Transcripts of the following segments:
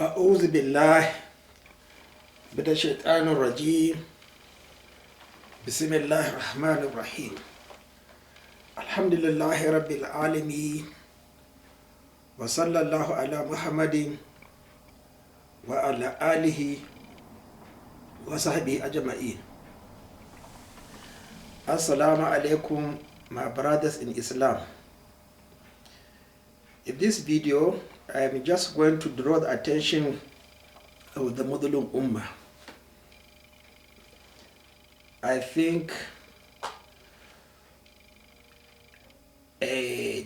أعوذ بالله من الشيطان الرجيم. بسم الله الرحمن الرحيم. الحمد لله رب العالمين، وصلى الله على محمد وعلى آله وصحبه أجمعين. Assalamu alaikum, my brothers in Islam. In this video, I am just going to draw the attention of the Muslim Umma. I think a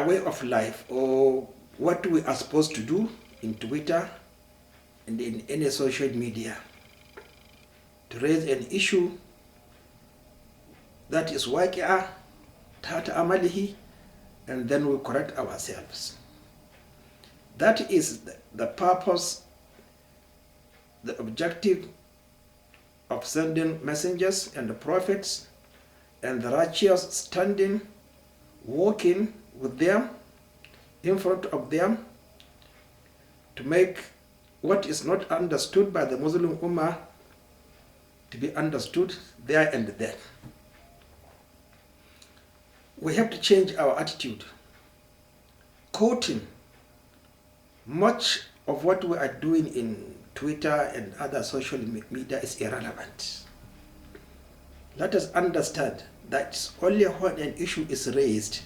way of life, or what we are supposed to do in Twitter and in any social media, to raise an issue that is waqi'ah, tata amalihi, and then we correct ourselves. That is the purpose, the objective of sending messengers and the prophets and the righteous standing, walking with them, in front of them, to make what is not understood by the Muslim Ummah to be understood there and then. We have to change our attitude. Quoting much of what we are doing in Twitter and other social media is irrelevant. Let us understand that it's only when an issue is raised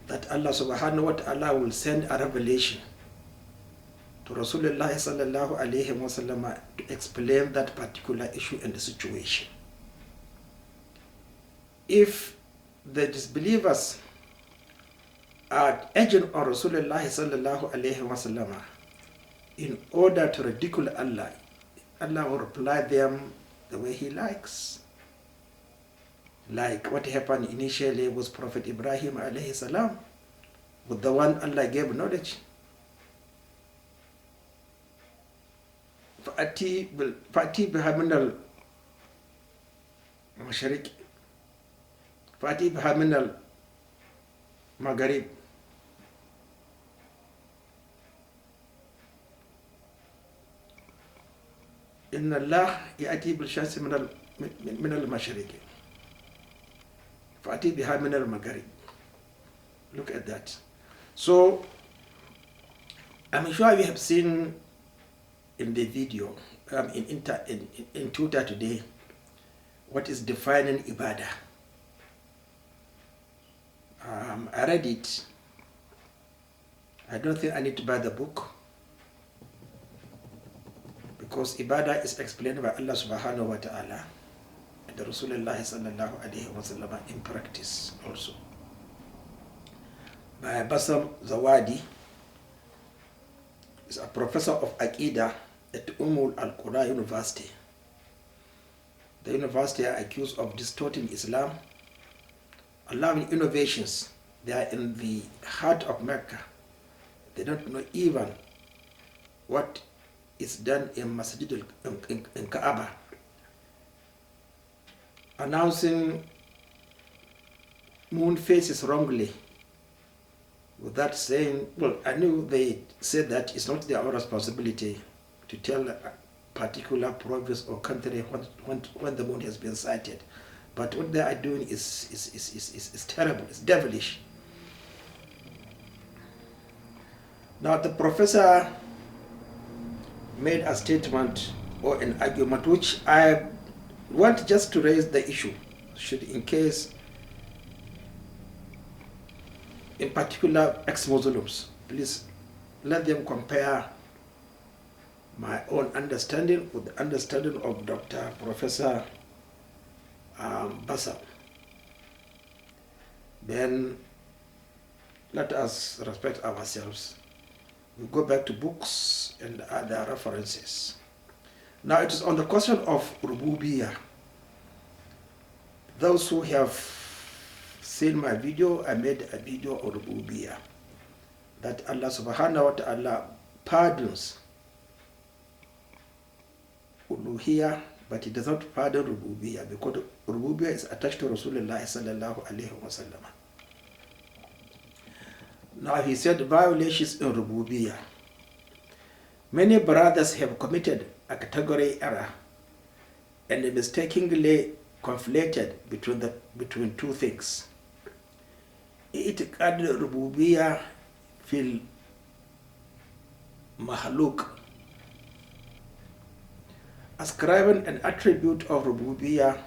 that Allah subhanahu wa ta'ala will send a revelation to Rasūlullah sallallahu alayhi wa sallam to explain that particular issue and the situation. If the disbelievers are urging on Rasulullah sallallahu alayhi wa sallam in order to ridicule Allah, Allah will reply them the way He likes. Like what happened initially with Prophet Ibrahim alayhi salam, with the one Allah gave knowledge. فأتي بها من المشرق فأتي بها من المغرب. إن الله يأتي بالشمس من المشرق فأتي بها من المغرب. Look at that. So I'm sure we have seen in the video in Twitter today what is defining ibadah. I read it. I don't think I need to buy the book, because ibadah is explained by Allah subhanahu wa ta'ala and the Rasulullah sallallahu alayhi wa sallam in practice also. By Bassam Zawadi, is a professor of Aqidah at Al-Qura University. The university are accused of distorting Islam, allowing innovations. They are in the heart of Mecca. They don't know even what is done in Masjid in Kaaba. Announcing moon phases wrongly, with that saying, well, I knew they said that it's not their own responsibility to tell a particular province or country when the moon has been sighted. But what they are doing is terrible, it's devilish. Now the professor made a statement or an argument which I want just to raise the issue, should in case, in particular ex-Muslims, please let them compare my own understanding with the understanding of Dr. Professor Bassam. Then let us respect ourselves. We go back to books and other references. Now it is on the question of Rubuubiyya. Those who have seen my video, I made a video on Rubuubiyya, that Allah subhanahu wa ta'ala pardons uluhiyya, but He does not pardon Rubuubiyya, because Rubuubiyya is attached to Rasulullah sallallahu alayhi wa sallam. Now he said violations in Rubuubiyya. Many brothers have committed a category error and mistakenly conflated between two things. اعتقاد الربوبية في المخلوق, ascribing an attribute of Rubuubiyya,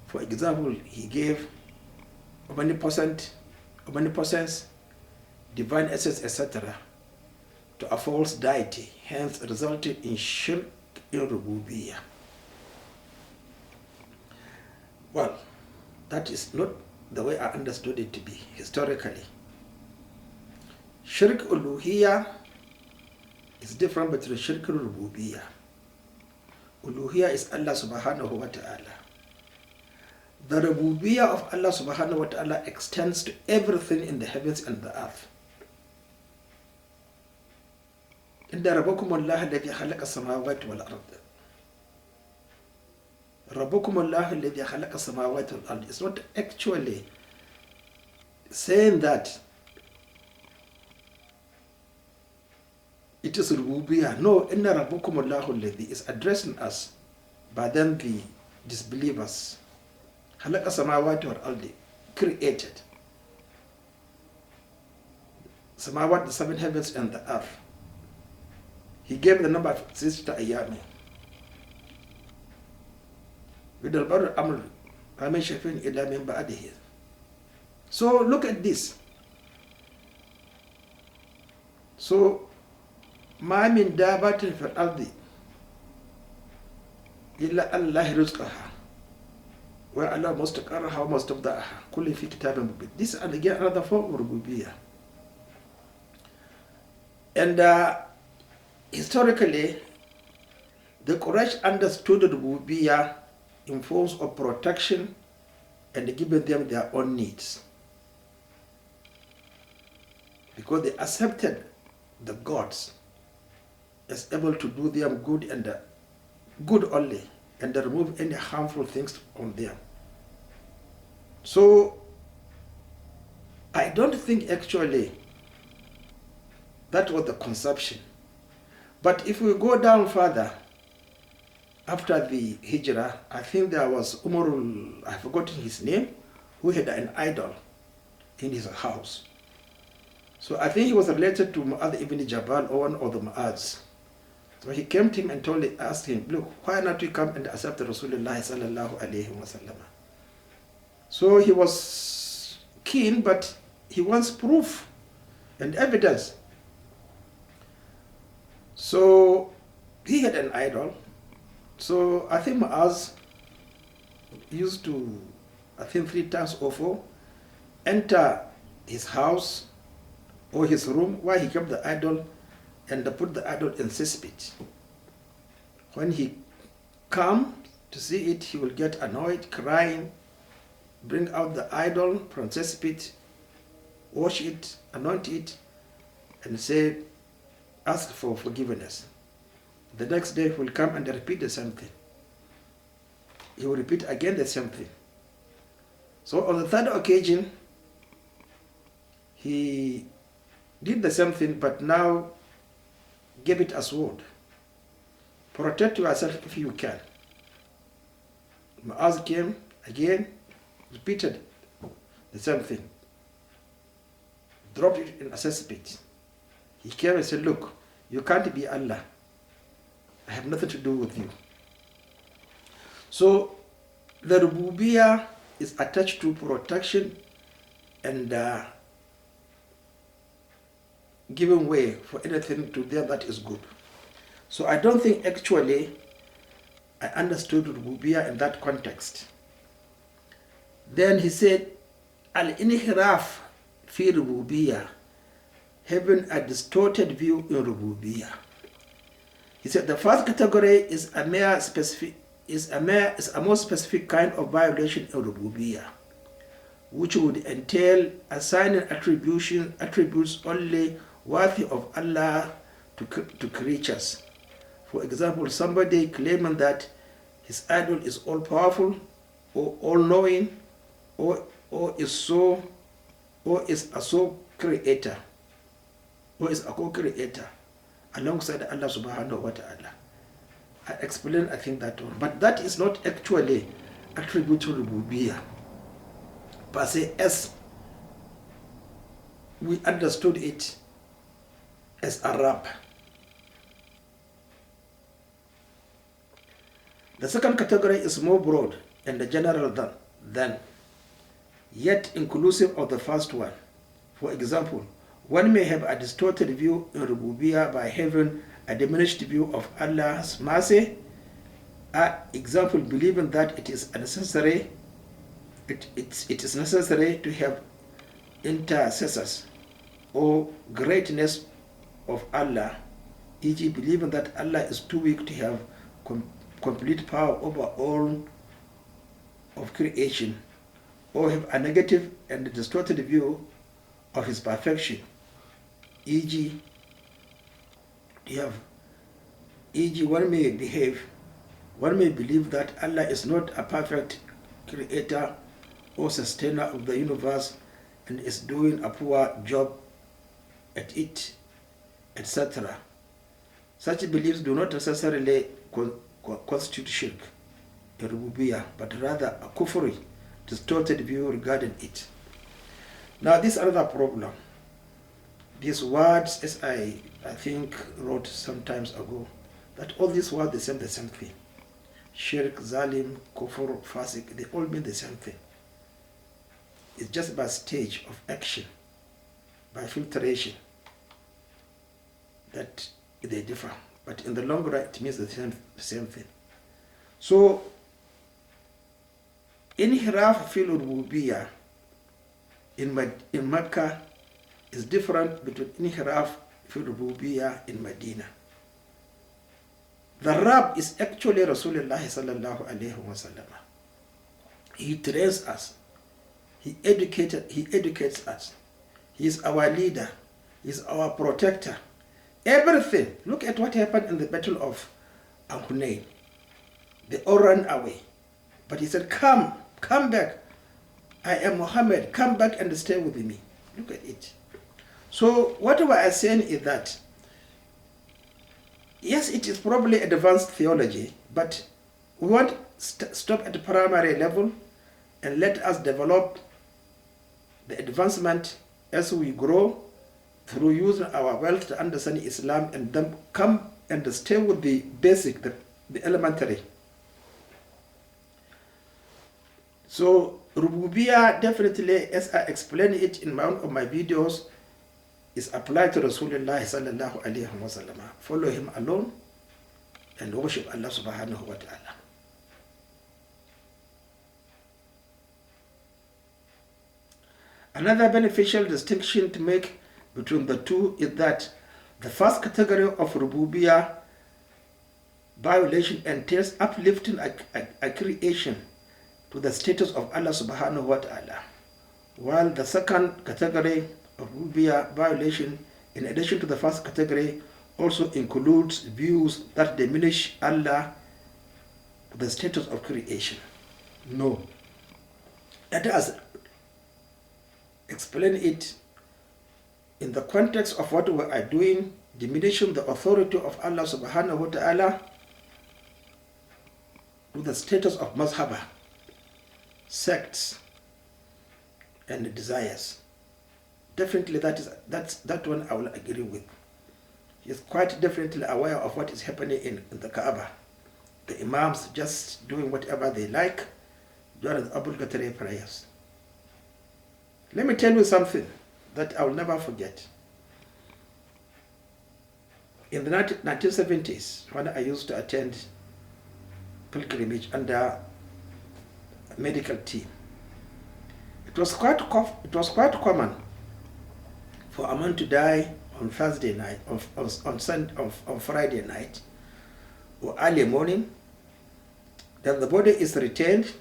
for example, he gave omnipotence, divine essence, etc., to a false deity, hence resulting in shirk in Rubuubiyya. Well, that is not the way I understood it to be historically. Shirk uluhiyya is different between shirk and Rubuubiyya. Uluhiyya is Allah subhanahu wa ta'ala. The Rubuubiyya of Allah subhanahu wa ta'ala extends to everything in the heavens and the earth. إن ربكم الله الذي خلق السماوات والأرض. ربكم الله الذي خلق السماوات والأرض. It's not actually saying that it is Rubuubiyya. No, إن ربكم الله الذي is addressing us, but then the disbelievers. خلق السماوات والأرض, created. Samawat, the seven heavens and the earth. He gave the number of 6 ayami. With the bar amr, amin shafin illa min ba'dihi. So look at this. So ma min dabatin fil ardi illa Allah rizqaha wa ala mustaqarraha wa mustawda'aha kulli fi kitabin mubin. This is again another form of Rubuubiyya. And historically, the Quraysh understood Rubuubiyya in forms of protection and giving them their own needs, because they accepted the gods as able to do them good and good only, and remove any harmful things on them. So I don't think actually that was the conception. But if we go down further, after the Hijrah, I think there was Umarul, I've forgotten his name, who had an idol in his house. So I think he was related to Mu'adh ibn Jabal, or one of the Mu'adhs. So he came to him and asked him, look, why not you come and accept Rasūlullah sallallahu alayhi wa sallam? So he was keen, but he wants proof and evidence. So he had an idol. So I think Mu'adh used to, I think 3 times or 4, enter his house or his room where he kept the idol and put the idol in cesspit. When he come to see it, he will get annoyed, crying, bring out the idol from cesspit, wash it, anoint it, and say, ask for forgiveness. The next day he will come and repeat the same thing. He will repeat again the same thing. So on the 3rd occasion, he did the same thing, but now gave it a sword. Protect yourself if you can. Mu'adh came again, repeated the same thing. Dropped it in a cesspit. He came and said, look, you can't be Allah. I have nothing to do with you. So the Rubuubiyya is attached to protection and giving way for anything to them that is good. So I don't think actually I understood Rubuubiyya in that context. Then he said, Al-inhiraf fi Rubuubiyya, having a distorted view in Rubuubiyya. He said the first category is a more specific kind of violation in Rubuubiyya, which would entail assigning attributes only worthy of Allah to creatures. For example, somebody claiming that his idol is all-powerful or all-knowing or is a co-creator alongside Allah subhanahu wa ta'ala. I explained, I think, that one. But that is not actually attributed to Rubuubiyya per se, as we understood it as a rab. The second category is more broad and general than yet inclusive of the first one. For example, one may have a distorted view in Rubuubiyya by having a diminished view of Allah's mercy. Example, believing that it is necessary to have intercessors or greatness of Allah, e.g. believing that Allah is too weak to have complete power over all of creation, or have a negative and distorted view of his perfection, e.g. one may believe that Allah is not a perfect creator or sustainer of the universe and is doing a poor job at it, etc. Such beliefs do not necessarily constitute shirk in Rubuubiyya, but rather a kufri, distorted view regarding it. Now this is another problem. These words, as I think wrote some times ago, that all these words, they say the same thing. Shirk, zalim, kufr, fasik, they all mean the same thing. It's just by stage of action, by filtration, that they differ. But in the long run, it means the same thing. So, inhiraf fil rubuubiyya in Mecca is different between inhiraf fil rubuubiyya in Medina. The Rab is actually Rasūlullah sallallahu alayhi wa sallam. He trains us. He educates us. He is our leader. He is our protector. Everything. Look at what happened in the battle of Hunayn. They all ran away. But he said, come back. I am Muhammad. Come back and stay with me. Look at it. So what we are saying is that, yes, it is probably advanced theology, but we won't stop at the primary level and let us develop the advancement as we grow through using our wealth to understand Islam, and then come and stay with the basic, the elementary. So Rubuubiyya definitely, as I explained it in one of my videos, is applied to Rasūlullah sallallahu alayhi wa sallam. Follow him alone and worship Allah subhanahu wa ta'ala. Another beneficial distinction to make between the two is that the first category of Rubuubiyya violation entails uplifting a creation to the status of Allah subhanahu wa ta'ala, while the second category of Rubuubiyya violation, in addition to the first category, also includes views that diminish Allah to the status of creation. No. Let us explain it in the context of what we are doing, diminishing the authority of Allah subhanahu wa ta'ala to the status of mazhaba, sects, and desires. Definitely that one I will agree with. He is quite definitely aware of what is happening in the Kaaba. The Imams just doing whatever they like during the obligatory prayers. Let me tell you something that I will never forget. In the 1970s, when I used to attend pilgrimage under a medical team, it was quite common for a man to die on Thursday night, on Friday night, or early morning. Then the body is retained,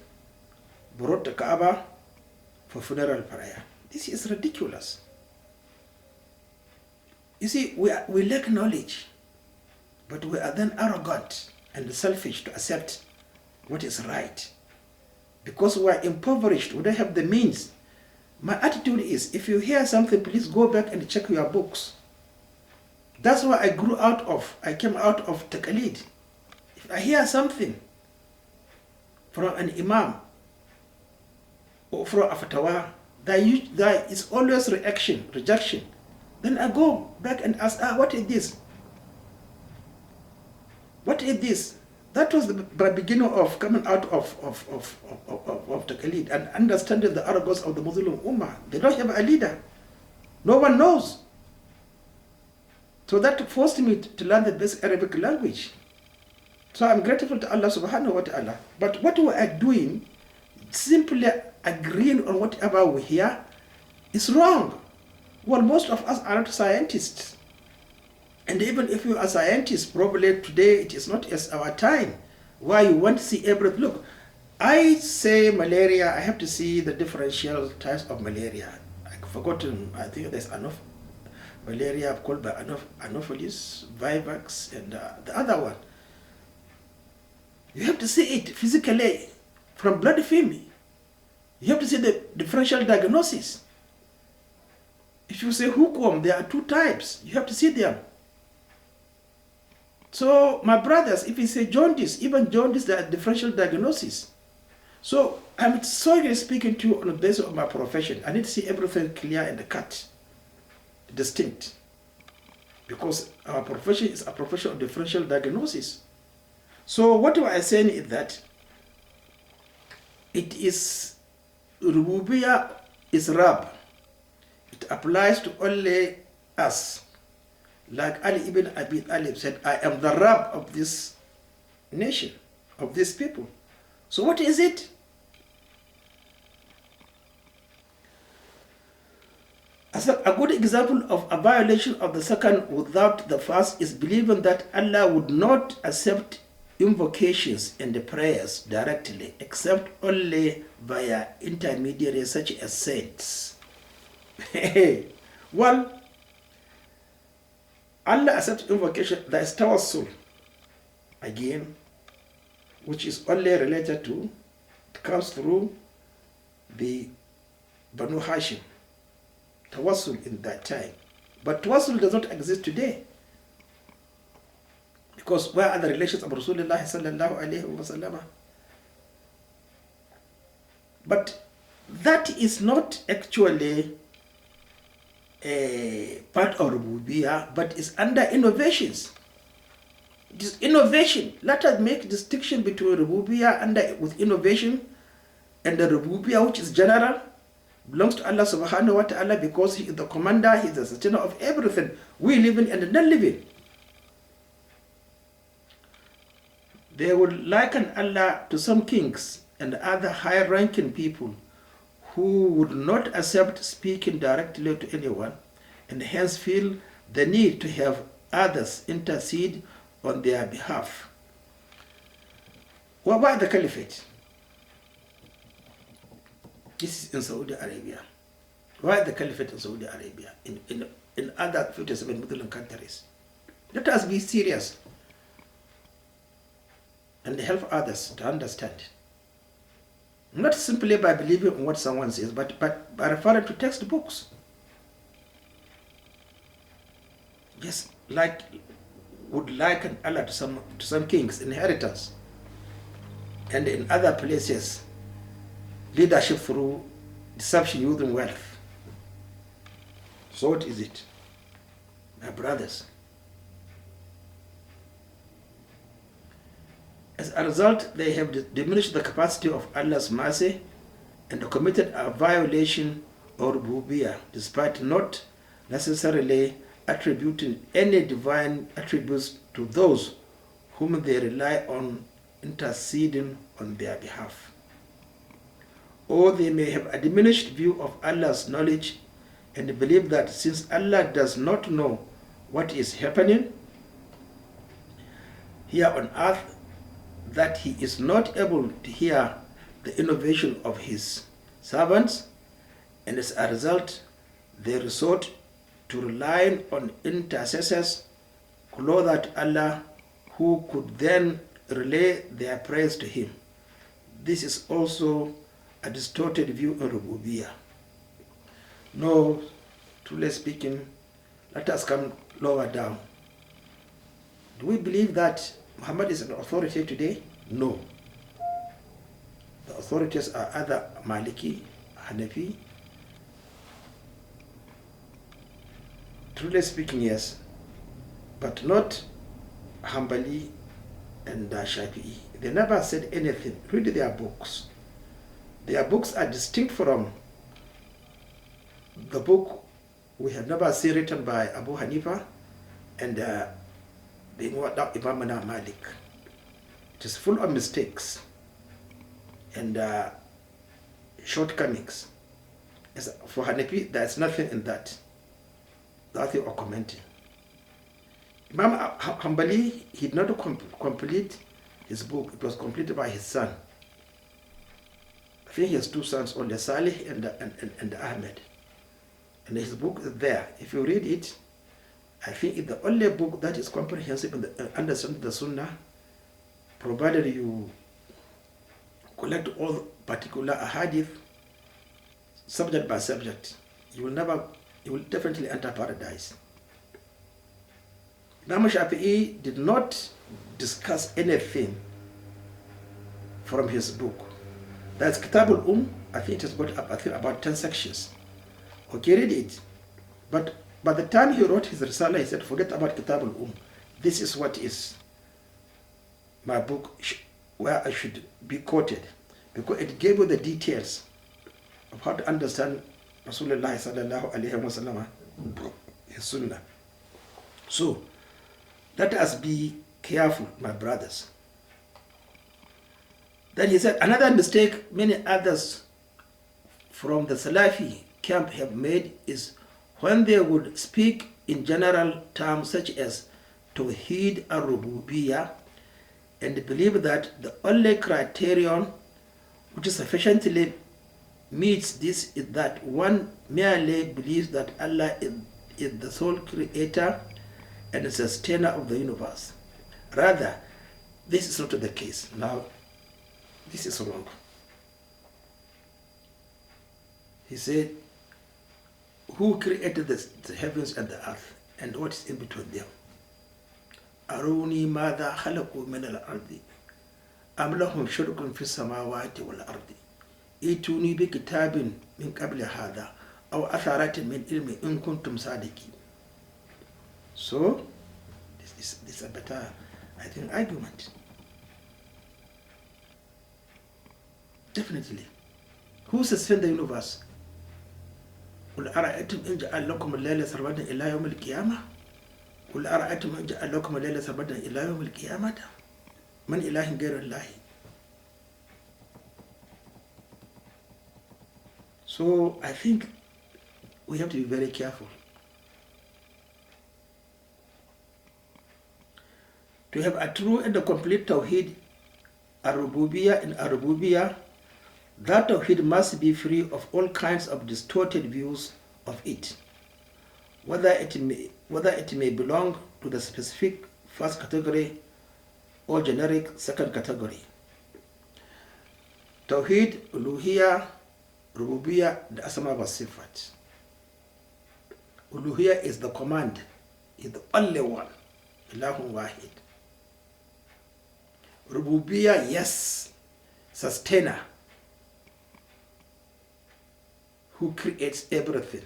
brought to Kaaba for funeral prayer. This is ridiculous. You see, we lack knowledge, but we are then arrogant and selfish to accept what is right. Because we are impoverished, we don't have the means. My attitude is, if you hear something, please go back and check your books. That's why I came out of taqalid. If I hear something from an imam or from a fatwa, there is always rejection. Then I go back and ask, what is this? What is this? That was the beginning of coming out of taqalid and understanding the arrogance of the Muslim Umma. They don't have a leader. No one knows. So that forced me to learn the basic Arabic language. So I'm grateful to Allah subhanahu wa ta'ala. But what we are doing, simply agreeing on whatever we hear, is wrong. Well, most of us are not scientists. And even if you are scientists, probably today it is not as our time, why you want to see everything. Look, I say malaria, I have to see the differential types of malaria. I've forgotten, I think there's enough malaria called by Anopheles, Vivax, and the other one. You have to see it physically from blood film. You have to see the differential diagnosis. If you say hookworm, there are two types. You have to see them. So, my brothers, if you say jaundice, even jaundice, there are differential diagnosis. So, I'm sorry speaking to you on the basis of my profession. I need to see everything clear and cut, distinct. Because our profession is a profession of differential diagnosis. So, what I am saying is that it is Rubuubiyya is Rab. It applies to only us. Like Ali ibn Abi Talib said, I am the Rab of this nation, of these people. So what is it? As a good example of a violation of the second without the first is believing that Allah would not accept invocations and the prayers directly, except only via intermediaries such as saints. Well, Allah accepts invocation, there is tawassul, again, which is only related to, it comes through the Banu Hashim. Tawassul in that time. But tawassul does not exist today. Because where are the relations of Rasūlullah sallallahu alayhi wa sallam? But that is not actually a part of Rubuubiyya, but is under innovations. It is innovation. Let us make distinction between Rubuubiyya with innovation and the Rubuubiyya which is general, belongs to Allah subhanahu wa ta'ala because He is the commander, He is the sustainer of everything, we living and non-living. They would liken Allah to some kings and other high-ranking people who would not accept speaking directly to anyone and hence feel the need to have others intercede on their behalf. What about the caliphate? This is in Saudi Arabia. Why the caliphate in Saudi Arabia? In other 57 Muslim countries. Let us be serious and help others to understand. Not simply by believing in what someone says, but by referring to textbooks. Yes, like would liken Allah to some kings, inheritance, and in other places, leadership through deception using wealth. So what is it, my brothers? As a result, they have diminished the capacity of Allah's mercy and committed a violation of Rubuubiyya, despite not necessarily attributing any divine attributes to those whom they rely on interceding on their behalf. Or they may have a diminished view of Allah's knowledge and believe that since Allah does not know what is happening here on earth, that He is not able to hear the innovation of His servants, and as a result, they resort to relying on intercessors closer to Allah who could then relay their prayers to Him. This is also a distorted view of Rubuubiyya. No, truly speaking, let us come lower down. Do we believe that Muhammad is an authority today? No. The authorities are either Maliki, Hanafi. Truly speaking, yes, but not Hanbali and Shafi'i. They never said anything. Read their books. Their books are distinct from the book we have never seen written by Abu Hanifa and the Imam Malik. It is full of mistakes and shortcomings. For Hanafi, there is nothing in that. Nothing or commenting. Imam Hanbali, he did not complete his book. It was completed by his son. I think he has two sons, only Salih and Ahmed. And his book is there. If you read it, I think it's the only book that is comprehensive in understanding the Sunnah, provided you collect all particular ahadith, subject by subject. You will definitely enter paradise. Imam Shafi'i did not discuss anything from his book. That's Kitab I think it has got up, I think, about 10 sections. Okay, read it. But by the time he wrote his Risala, he said, forget about Kitab This is what is my book where I should be quoted. Because it gave you the details of how to understand Rasūlullah sallallahu alayhi wa sallam, his Sunnah. So, let us be careful, my brothers. Then he said, another mistake many others from the Salafi camp have made is when they would speak in general terms such as Tawheed and Rubuubiyya and believe that the only criterion which sufficiently meets this is that one merely believes that Allah is the sole creator and sustainer of the universe. Rather, this is not the case. Now, this is wrong. He said, who created the heavens and the earth and what is in between them? Arūnī māذā khalaqū min al-ardi am lahum shirkun fi samawati wal ardi itūnī bi kitābin min qabli hādhā aw atharatin min ilmi in kuntum sadiqin. So, this is a better, I think, argument. Definitely. Who sustained the universe? قل أرأيتم إن جعل لكم الليل سرمدا إلى يوم القيامة قل أرأيتم إن جعل لكم الليل سرمدا إلى يوم القيامة من إله غير الله. So I think we have to be very careful. To have a true and a complete Tawheed, Rubuubiyya and Rubuubiyya, that Tawheed must be free of all kinds of distorted views of it, whether it may belong to the specific first category or generic second category. Tawheed, Uluhiyya, Rubuubiyya, the Asma wa Sifat. Uluhiyya is the command, is the only one, Ilahun Wahid. Rubuubiyya, yes, sustainer, who creates everything.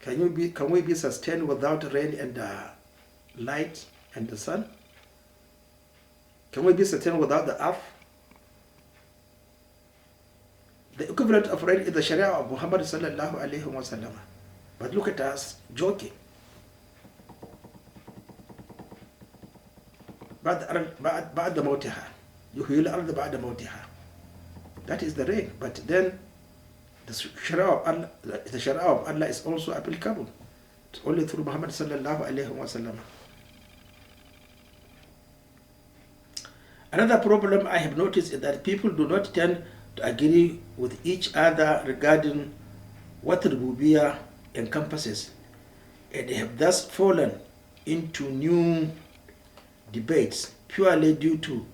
Can we be sustained without rain and light and the sun? Can we be sustained without the earth? The equivalent of rain is the Sharia of Muhammad sallallahu alayhi wa sallam. But look at us joking. بعد موتها يحيي الأرض بعد موتها. That is the rain. But then the Sharia of Allah is also applicable. It's only through Muhammad sallallahu alayhi wa sallam. Another problem I have noticed is that people do not tend to agree with each other regarding what Rubuubiyya encompasses, and they have thus fallen into new debates purely due to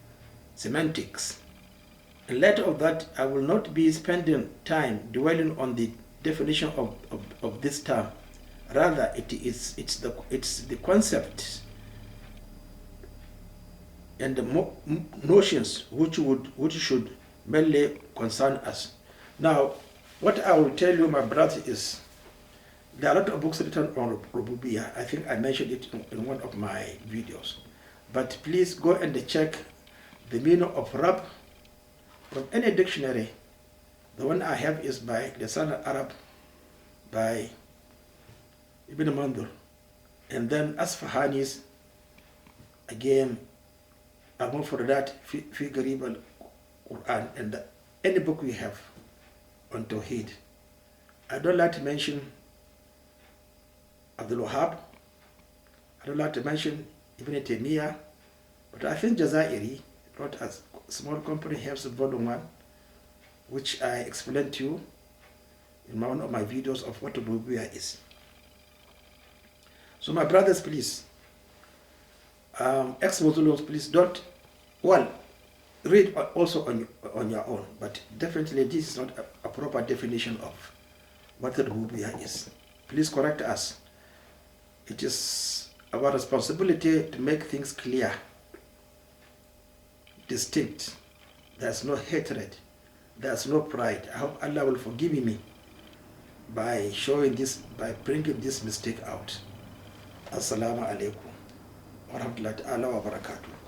semantics. In light of that, I will not be spending time dwelling on the definition of this term. Rather, it's the concept and the notions which should mainly concern us. Now, what I will tell you, my brother, is there are a lot of books written on Rubuubiyya. I think I mentioned it in one of my videos. But please go and check the meaning of Rab from any dictionary. The one I have is by the Son of Arab by Ibn Mandur. And then Asfahani's, again, among for that, fi Garib al-Quran, and any book we have on Tawheed. I don't like to mention Abdul Wahab. I don't like to mention Ibn Taymiyyah, but I think Jazairi wrote a small comprehensive volume 1, which I explained to you in one of my videos of what Rubuubiyya is. So my brothers, please, ex-Muslims, please don't, well, read also on your own, but definitely this is not a proper definition of what the Rubuubiyya is. Please correct us. It is our responsibility to make things clear, distinct. There's no hatred. There's no pride. I hope Allah will forgive me by showing this, by bringing this mistake out. Assalamu alaikum wa rahmatullahi wa barakatuh.